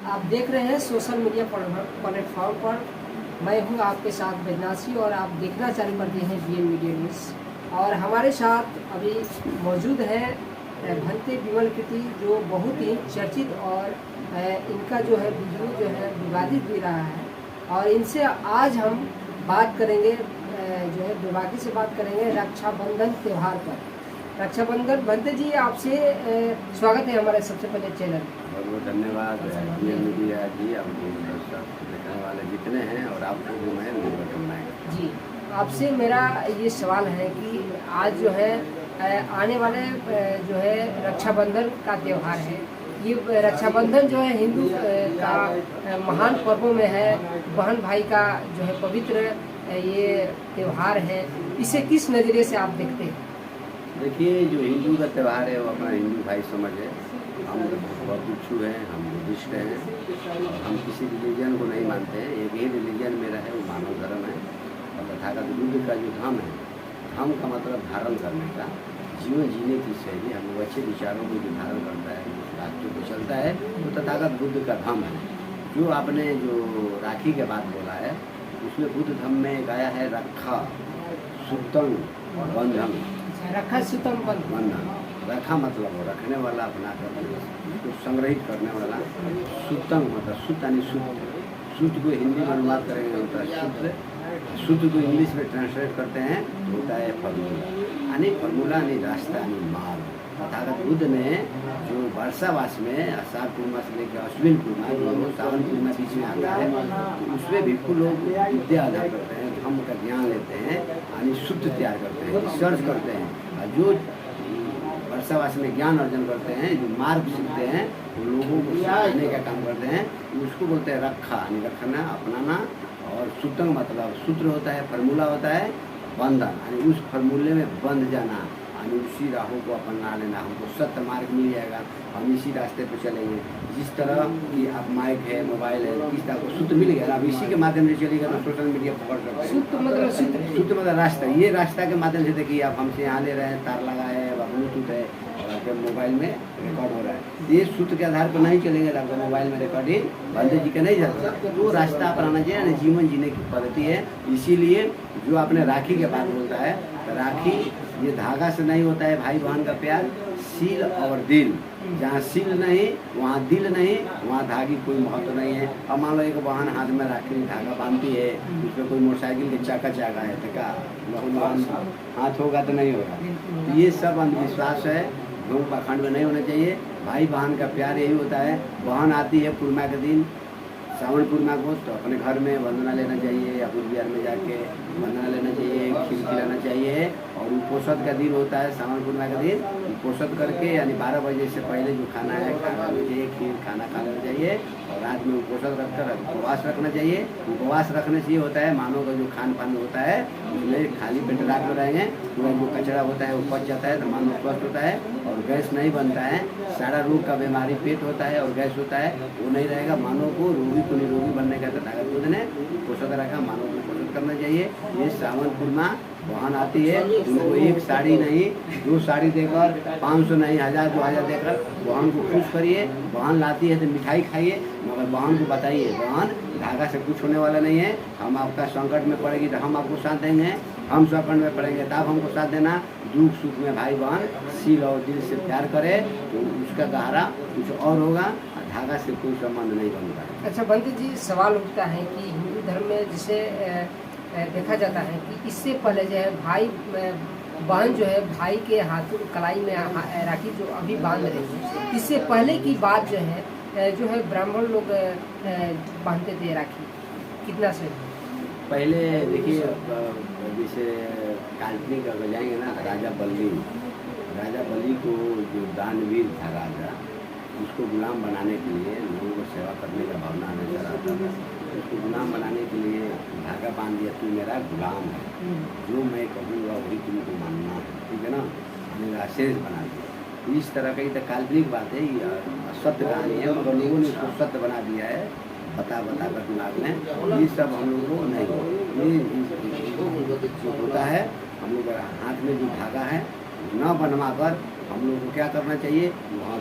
आप देख रहे हैं सोशल मीडिया प्लेटफॉर्म पर। मैं हूं आपके साथ बैजनासी और आप देखना चालू कर दिए हैं बीएन मीडिया न्यूज़। और हमारे साथ अभी मौजूद है भंते विमल कृति, जो बहुत ही चर्चित और इनका जो है वीडियो जो है विवादित भी रहा है। और इनसे आज हम बात करेंगे, जो है दुर्भाग्य से बात करेंगे रक्षाबंधन त्यौहार पर। रक्षाबंधन भंते जी, आपसे स्वागत है हमारे सबसे पहले चैनल। बहुत बहुत धन्यवाद मीडिया जी, आपको दर्शक देखने वाले जितने हैं और आपको भी मैं शुभकामनाएं जी। आपसे मेरा ये सवाल है कि आज जो है आने वाले जो है रक्षाबंधन का त्यौहार है। ये रक्षाबंधन जो है हिंदू का महान पर्वों में है। बहन भाई का जो है पवित्र ये त्यौहार है। इसे किस नज़रिए से आप देखते हैं? देखिए, जो हिंदू का त्यौहार है वो अपना हिंदू भाई समझ है। हम बहुत भिक्षु हैं, हम बुद्धिस्ट हैं और हम किसी रिलीजन को नहीं मानते हैं। एक ही रिलीजन मेरा है, वो मानव धर्म है। और तथागत बुद्ध का जो धर्म है, धर्म का मतलब धारण करने का, जीवन जीने की शैली, हम लोग अच्छे विचारों को जो धारण करता है, जो रास्ते को चलता है, वो तथागत बुद्ध का धर्म है। जो आपने जो राखी के बात बोला है, उसमें बुद्ध धर्म में एक आया है रक्षा सूतम बंधन। रखा सूतम बंधन, रखा मतलब वो रखने वाला, अपना कर उसको संग्रहित करने वाला। सूतम मतलब सूत यानी सूत। सूत को हिंदी में अनुवाद करेंगे होता है सूत्र। सूत्र को इंग्लिश में ट्रांसलेट करते हैं तो होता है फॉर्मूला। यानी फॉर्मूला यानी रास्ता यानी मार्ग। तथागत बुद्ध ने जो वर्षावास में आषाढ़ पूर्णिमा से लेकर अश्विन पूर्णिमा, जो सावन पूर्णिमा बीच में आता है, तो उसमें भिक्षु लोग विद्या अध्ययन करते हैं, धर्म का ज्ञान लेते हैं, यानी शुद्ध तैयार करते हैं, रिसर्च करते हैं। और जो वर्षावास में ज्ञान अर्जन करते हैं, जो मार्ग सीखते हैं, वो लोगों को सिखाने का काम करते हैं, उसको बोलते हैं रखा, यानी रखना, अपनाना। और सूतंग मतलब सूत्र होता है, फार्मूला होता है बंधन, यानी उस फार्मूले में बंध जाना, यानी उसी राहों को अपना लेना। हमको सत्य मार्ग मिल जाएगा, हम इसी रास्ते पर चलेंगे। जिस तरह कि आप माइक है, मोबाइल है, किस तरह को सूत्र मिल गया, अब इसी के माध्यम से चलेगा तो सोशल मीडिया पकड़ सकते हैं। सूत्र मतलब रास्ता, ये रास्ता के माध्यम से देखिए, आप हमसे यहाँ ले रहे हैं, तार लगा है, ब्लूटूथ है और आपके मोबाइल में रिकॉर्ड हो रहा है। ये सूत्र के आधार पर नहीं चलेंगे तो आपके मोबाइल में रिकॉर्डिंग बंदे जी का नहीं जाता। वो रास्ता अपनाना चाहिए, जीवन जीने की पद्धति है। इसीलिए जो आपने राखी के बात बोलता है, तो राखी ये धागा से नहीं होता है भाई बहन का प्यार, सील और दिल। जहाँ सील नहीं वहाँ दिल नहीं, वहाँ धागे कोई महत्व नहीं है। अब मान लो एक बहन हाथ में राखी धागा बांधती है, उसमें कोई मोटरसाइकिल के चाका है तो क्या हाथ होगा तो नहीं होगा। तो ये सब अंधविश्वास है, लोग पाखंड में नहीं होना चाहिए। भाई बहन का प्यार यही होता है। बहन आती है पूर्णिमा के दिन, सावन पूर्णिमा को, तो अपने घर में वंदना लेना चाहिए, अबूर बिहार में जाके वंदना लेना चाहिए, खीर खिलाना चाहिए। और उपोषद का दिन होता है सावन पूर्णिमा का दिन, उपोषद करके यानी 12 बजे से पहले जो खाना है खाना चाहिए, खीर खाना खा लेना चाहिए। और रात में उपोषद रखकर उपवास रखना चाहिए। उपवास रखने से ये होता है, मानव का जो खान पान होता है उसमें खाली पेट रात में रहेंगे, पूरा जो कचरा होता है वो पच जाता है, तो मानव स्वस्थ होता है और गैस नहीं बनता है। सारा रोग का बीमारी पेट होता है और गैस होता है, वो नहीं रहेगा। मानव को रोगी को निरोगी बनने का तथागत बुद्ध ने पोषक रखा, मानव को पोषण करना चाहिए। ये सावन पूर्णिमा बहन आती है, उनको एक साड़ी नहीं 2 साड़ी देकर, 500 नहीं 1000 2000 देकर बहन को खुश करिए। बहन लाती है तो मिठाई खाइए, मगर बहन को बताइए बहन धागा से कुछ होने वाला नहीं है। हम आपका संकट में पड़ेगी तो हम आपको साथ देंगे, हम संकट में पड़ेंगे तब हमको साथ देना। दुख सुख में भाई बहन सील और दिल से प्यार करे तो उसका गहरा कुछ और होगा, धागा से कोई संबंध नहीं बनता। अच्छा भंते जी, सवाल उठता है कि हिंदू धर्म में जिसे देखा जाता है कि इससे पहले जो है भाई बहन जो है भाई के हाथों कलाई में राखी जो अभी बांध रहे हैं, इससे पहले की बात जो है ब्राह्मण लोग बांधते थे राखी। कितना सही? पहले देखिए, जैसे काल्पनिक अगर जाएंगे ना, राजा बलि को जो दानवीर था राजा, उसको गुलाम बनाने के लिए, लोगों को सेवा करने का भावना हमेशा रहता था। उसको गुलाम बनाने के लिए धागा बांध दिया, तू मेरा गुलाम है, जो मैं कहूँगा वही तुमको मानना है, ठीक है ना, मेरा शेष बना दिया। इस तरह का ये काल्पनिक बात है, सत्य कहानी है, मगर लोगों ने उसको सत्य बना दिया है बता कर दिमाग में। ये सब हम लोगों को नहीं, ये जो होता है हम लोग हाथ में जो धागा है न बनवा कर हम लोग को क्या करना चाहिए,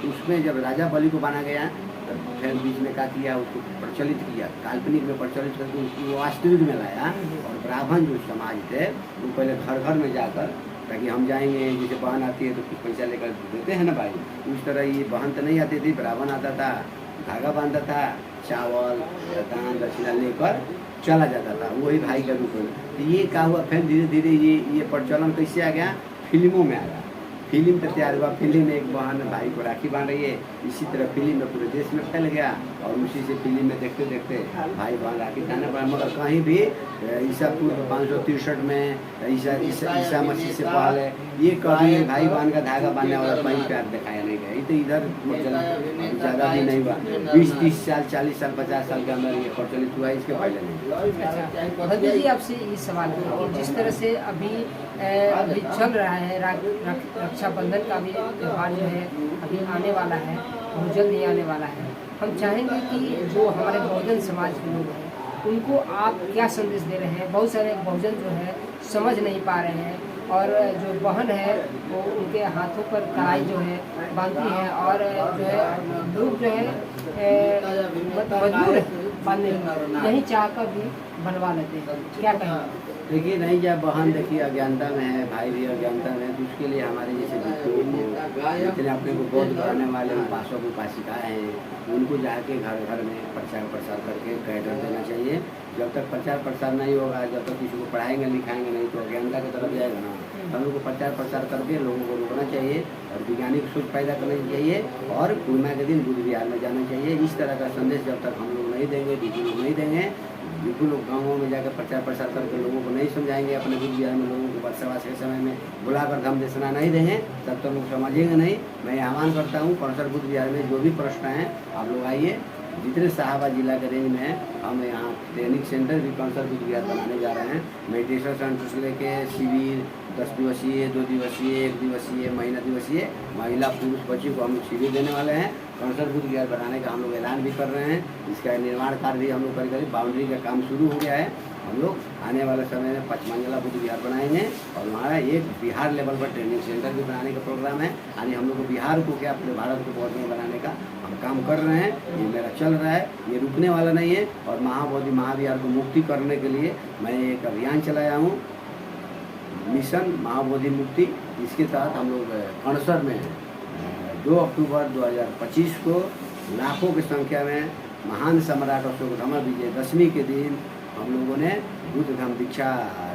उसमें जब राजा बलि को बांधा गया तो फिर बीच में क्या किया, उसको प्रचलित किया, काल्पनिक में प्रचलित करके उसको वास्तविक में लाया। और ब्राह्मण जो समाज थे वो पहले घर घर में जाकर, ताकि हम जाएंगे, जैसे बहन आती है तो कुछ पैसा लेकर देते हैं ना भाई, उस तरह ये बहन तो नहीं आती थी, ब्राह्मण आता था, धागा बांधता था, चावल दान दक्षिणा लेकर चला जाता था, वही भाई का रूप में। तो ये क्या हुआ, फिर धीरे धीरे ये प्रचलन कैसे आ गया, फिल्मों में आ गया। फिल्म तो तैयार हुआ, फिल्म में एक बहन भाई को राखी बांध रही है, इसी तरह फिल्म में पूरे देश में फैल गया। और उसी से फिल्म में देखते देखते भाई बहन राखी बांधने पड़ा। मगर कहीं भी ईसा पूर्व 563 में ईसा मसीह से पहले ये कभी भाई बहन का धागा बांधने वाला कहीं प्यार दिखाया नहीं गया। ये तो इधर ज़्यादा भी नहीं हुआ, 20-30 साल 40 साल 50 साल के अंदर ये प्रचलित हुआ, इसके पहले नहीं। अच्छा भद्र जी, आपसे ये सवाल है कि जिस तरह से अभी चल रहा है रक्षाबंधन का भी त्यौहार जो है अभी आने वाला है, बहुत जल्द ही आने वाला है, हम चाहेंगे कि जो हमारे बहुजन समाज के लोग हैं उनको आप क्या संदेश दे रहे हैं। बहुत सारे बहुजन जो है समझ नहीं पा रहे हैं, और जो बहन है वो उनके हाथों पर कढ़ाई जो है बांधती है, और जो है लोग जो है मजबूर है बांधने, नहीं चाहकर भी बनवा लेते हैं, क्या कहेंगे। देखिए नहीं, जब बहन देखिए अज्ञानता में है, भाई भी अज्ञानता में है, तो उसके लिए हमारे जैसे जितने अपने को बौद्ध करने वाले उपासक उपासिकाएँ हैं, उनको जाके घर घर में प्रचार प्रसार करके गाइडेंस देना चाहिए। जब तक प्रचार प्रसार नहीं होगा, जब तक किसी को पढ़ाएंगे लिखाएंगे नहीं, तो अज्ञानता की तरफ जाएगा ना। हम लोग को प्रचार प्रसार करके लोगों को रोकना चाहिए, और वैज्ञानिक सोच पैदा करनी चाहिए, और पूर्णिमा के दिन बुद्ध विहार में जाना चाहिए। इस तरह का संदेश जब तक हम लोग नहीं देंगे, बिल्कुल लोग नहीं देंगे, बिल्कुल लोग गाँवों में जाकर प्रचार प्रसार करके लोगों को नहीं समझाएंगे, अपने बुद्ध विहार में लोगों को वर्षावास के समय में बुलाकर धम देशना नहीं देंगे, तब तक लोग समझेंगे नहीं। मैं आह्वान करता हूँ कौनसर बुद्ध विहार में जो भी प्रश्न हैं आप लोग आइए। जितने साहबा जिला के रेंज में है, हम यहाँ ट्रेनिंग सेंटर भी कौनसर बुद्ध विहार बनाने जा रहे हैं। मेडिटेशन सेंटर से लेके शिविर 10 दिवसीय, 2 दिवसीय, 1 दिवसीय, महीना दिवसीय, महिला पुरुष बच्ची को हम लोग शिविर देने वाले हैं। कौनसर बुद्ध विहार बनाने का हम लोग ऐलान भी कर रहे हैं। इसका निर्माण कार्य भी हम लोग करीब बाउंड्री का काम शुरू हो गया है। हम लोग आने वाले समय में 5 मंजिला बुद्ध विहार बनाएंगे, और वहाँ एक बिहार लेवल पर ट्रेनिंग सेंटर भी बनाने का प्रोग्राम है। यानी हम लोग को बिहार को क्या, पूरे भारत को बहुत में बनाने का हम काम कर रहे हैं। ये मेरा चल रहा है, ये रुकने वाला नहीं है। और महाबोधि महाविहार को मुक्ति करने के लिए मैं एक अभियान चलाया हूँ, मिशन महाबोधि मुक्ति। इसके तहत हम लोग कौनसर में 2 अक्टूबर 2025 को लाखों की संख्या में महान सम्राट अशोक धर्म विजयदशमी के दिन हम लोगों ने बुद्ध धर्म दीक्षा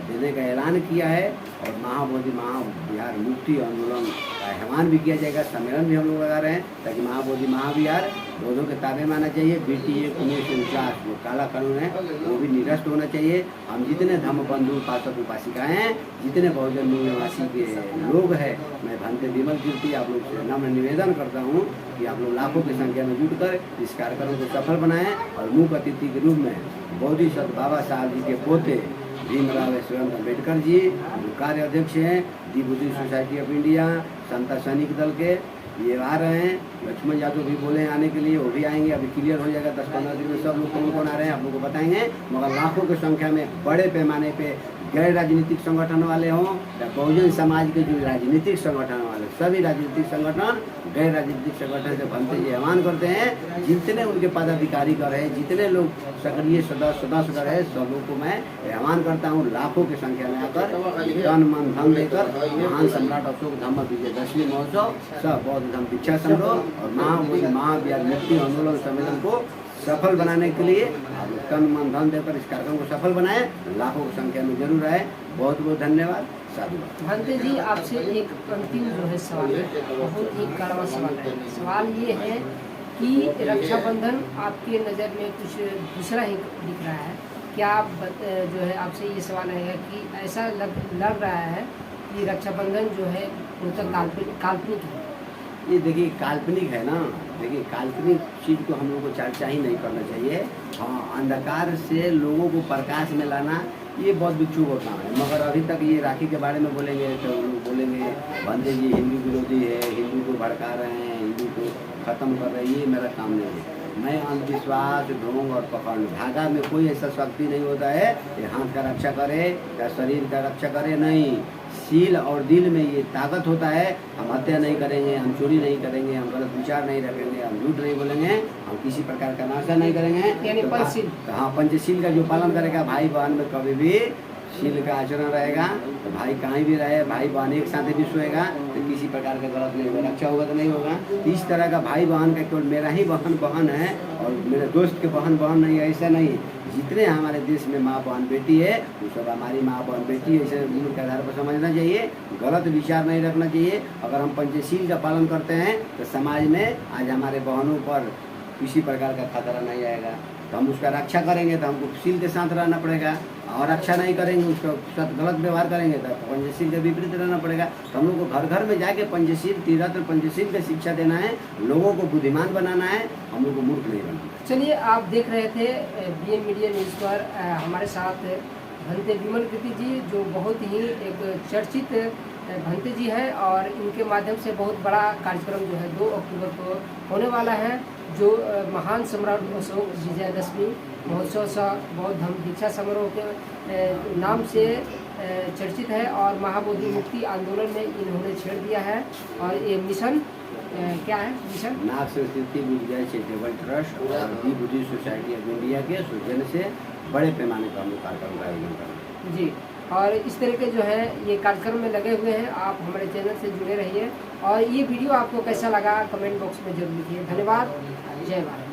देने का ऐलान किया है। और महाबोधि महाविहार मुक्ति आंदोलन का आह्वान भी किया जाएगा, सम्मेलन भी हम लोग लगा रहे हैं, ताकि महाबोधि महाविहार बौद्धों के ताबे में आना चाहिए। BT 1949 जो काला कानून है वो भी निरस्त होना चाहिए। हम जितने धर्म बंधु उपासक उपासिकाएँ हैं, जितने बहुजन मूल निवासी के लोग हैं, मैं भंते विमल कीर्ति आप लोग से नम्र निवेदन करता हूँ कि आप लोग लाखों की संख्या में जुटकर इस कार्यक्रम को सफल बनाएं। और मुख्य अतिथि के रूप में बोधिसत्व बाबा साहब जी के पोते भीमराव अम्बेडकर जी कार्य अध्यक्ष हैं, the Buddhist society of India, Samata Sainik Dal के ये आ रहे हैं। लक्ष्मण यादव भी बोले आने के लिए, वो भी आएंगे। अभी क्लियर हो जाएगा 10-15 दिन में सब लोग कौन कौन आ रहे हैं आप लोग को बताएंगे। मगर लाखों की संख्या में बड़े पैमाने पे गैर राजनीतिक संगठन वाले हों या बहुजन समाज के जो राजनीतिक संगठन वाले, सभी राजनीतिक संगठन गैर राजनीतिक संगठन से बनते ये आह्वान करते हैं। जितने उनके पदाधिकारी का रहे, जितने लोग सक्रिय सदस्य का रहे, सब लोग को मैं आह्वान करता हूँ लाखों की संख्या में आकर तन मन धन देकर महान सम्राट अशोक धर्म विजयदशमी महोत्सव, सब बौद्ध धर्म दीक्षा समारोह और महाविहार मुक्ति आंदोलन सम्मेलन को सफल बनाने के लिए आप लोग तन मन धन देकर इस कार्यक्रम को सफल बनाएं। लाखों की संख्या में जरूर आए। बहुत बहुत धन्यवाद। साधुवाद। भंते जी, आपसे एक अंतिम जो है सवाल है, बहुत ही कड़वा सवाल है। सवाल ये है कि रक्षाबंधन आपके नज़र में कुछ दूसरा ही दिख रहा है। क्या आप जो है आपसे ये सवाल रहेगा कि ऐसा लग रहा है कि रक्षाबंधन जो है मतलब काल्पनिक है। ये देखिए काल्पनिक है ना, देखिए काल्पनिक चीज़ को हम लोग को चर्चा ही नहीं करना चाहिए। हाँ, अंधकार से लोगों को प्रकाश में लाना ये बहुत बिच्छू होता है। मगर अभी तक ये राखी के बारे में बोलेंगे तो लोग बोलेंगे भंते जी हिंदू विरोधी है, हिंदू को भड़का रहे हैं, हिंदू को ख़त्म कर रहे हैं। ये मेरा काम नहीं है। मैं अंधविश्वास, ढोंग और पकड़, धागा में कोई ऐसा शक्ति नहीं होता है कि हाथ का रक्षा करे या शरीर का रक्षा करे। नहीं, सील और दिल में ये ताकत होता है, हम हत्या नहीं करेंगे, हम चोरी नहीं करेंगे, हम गलत विचार नहीं रखेंगे, हम झूठ नहीं बोलेंगे, हम किसी प्रकार का नाशा नहीं करेंगे। यानी पंचशील। हाँ, पंचशील का जो पालन करेगा, भाई बहन में कभी भी शील का आचरण रहेगा, तो भाई कहीं भी रहे, भाई बहन एक साथ भी सोएगा तो किसी प्रकार का गलत नहीं होगा, अच्छा होगा तो नहीं होगा। तो इस तरह का भाई बहन का केवल मेरा ही बहन बहन है और मेरे दोस्त के बहन बहन नहीं है, ऐसा नहीं। जितने हमारे देश में माँ बहन बेटी है वो सब हमारी माँ बहन बेटी है, ऐसे मूल के आधार पर समझना चाहिए, गलत विचार नहीं रखना चाहिए। अगर हम पंचशील का पालन करते हैं तो समाज में आज हमारे बहनों पर किसी प्रकार का खतरा नहीं आएगा। तो हम उसका रक्षा करेंगे तो हमको शील के साथ रहना पड़ेगा, और रक्षा नहीं करेंगे, उसका साथ गलत व्यवहार करेंगे तो पंचशील के विपरीत रहना पड़ेगा। तो हम लोग को घर घर में जाके पंचशील, त्रिरत्न पंचशील की शिक्षा देना है, लोगों को बुद्धिमान बनाना है, हम लोग को मूर्ख नहीं बनाना। चलिए, आप देख रहे थे BM मीडिया न्यूज़ पर हमारे साथ भंते विमल कीर्ति जी, जो बहुत ही एक चर्चित भंते जी है, और इनके माध्यम से बहुत बड़ा कार्यक्रम जो है 2 अक्टूबर को होने वाला है, जो महान सम्राट अशोक विजयदशमी महोत्सव सा बौद्ध धर्म दीक्षा समारोह के नाम से चर्चित है, और महाबोधि मुक्ति आंदोलन में इन्होंने छेड़ दिया है। और ये मिशन क्या है? मिशन नाग संस्कृति बुद्धिज्ञान चैरिटेबल ट्रस्ट और दी बुद्धिस्ट सोसाइटी ऑफ इंडिया के सौजन्य से बड़े पैमाने पर हम लोग कार्यक्रम का आयोजन कर रहे हैं जी। और इस तरह के जो है ये कार्यक्रम में लगे हुए हैं, आप हमारे चैनल से जुड़े रहिए। और ये वीडियो आपको कैसा लगा कमेंट बॉक्स में जरूर लिखिए। धन्यवाद। जय भारत।